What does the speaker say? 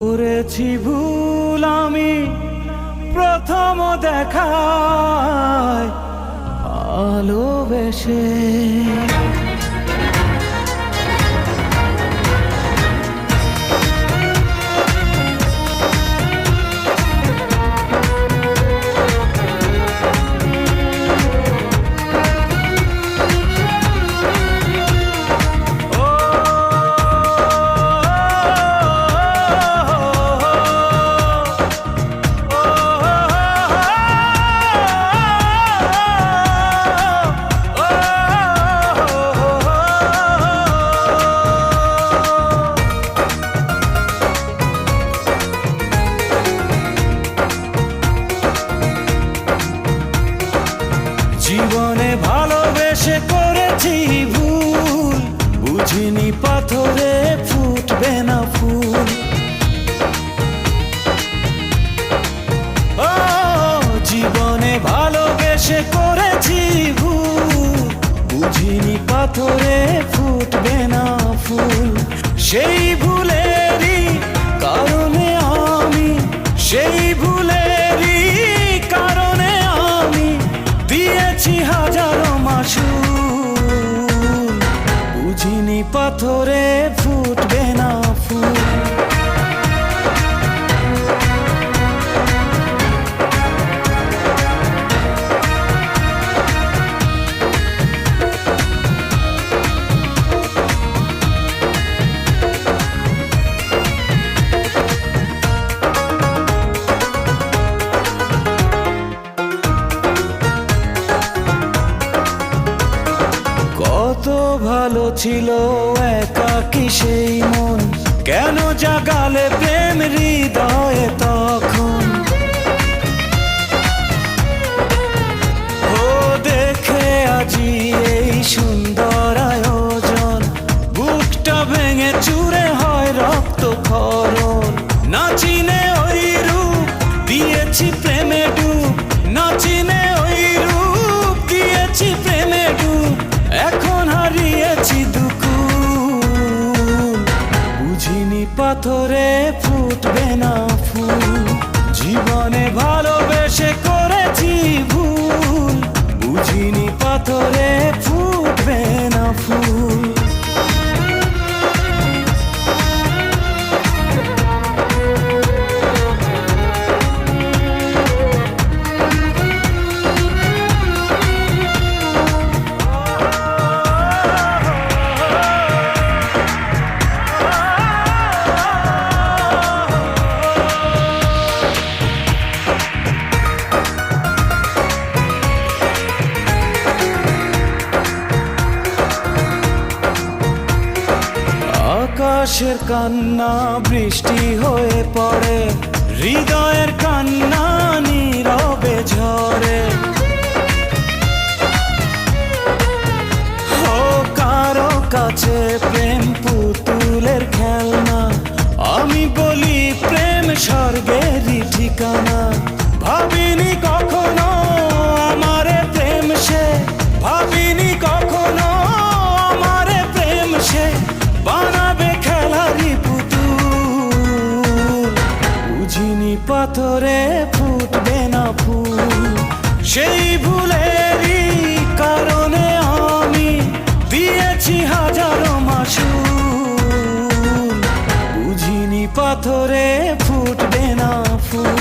করেছি ভুল আমি প্রথম দেখায় ভালোবেসে। জীবনে ভালোবেসে করেছি ভুল, বুঝিনি পাথরে ফুটবে না ফুল। ও জীবনে ভালোবেসে করেছি ভুল, বুঝিনি পাথরে ফুটবে না ফুল। সেই ভুলেরই কারণে আমি, সেই ভুলেরই কারণে আমি দিয়েছি হাজারো মাসুল, বুঝিনি পাথরে ফুটবে না ফুল। কত ভালো ছিল একাকী সেই মন, কেন জাগালে প্রেম হৃদয়ে তখন। ও দেখে আজি এই সুন্দর আয়োজন, বুকটা ভেঙে চুরে হয় রক্ত ক্ষরণ। না চিনে ওই রূপ দিয়েছি প্রেমে ডুব, না চিনে ওই রূপ দিয়েছি প্রেমে ডুব। এখন হারিয়েছি দুকুল, বুঝিনি পাথরে ফুটবে না ফুল। জীবনে ভালোবেসে করেছি ভুল, বুঝিনি পাথরে ফুটবে না ফুল। আকাশের কান্না বৃষ্টি হয়ে পড়ে, হৃদয়ের কান্না নীরবে ঝরে। ও কারো কাছে প্রেম পুতুলের খেলনা, আমি বলি প্রেম স্বর্গেরই ঠিকানা। ভাবিনি কখনো আমারে প্রেম সে, ভাবিনি কখনো আমারে প্রেম সে বানাবে খেলারি পুতুল, বুঝিনি পাথরে ফুটবে না ফুল। সেই ভুলেরই কারণে আমি দিয়েছি হাজারো মাসুল, বুঝিনি পাথরে ফুটবে না ফুল।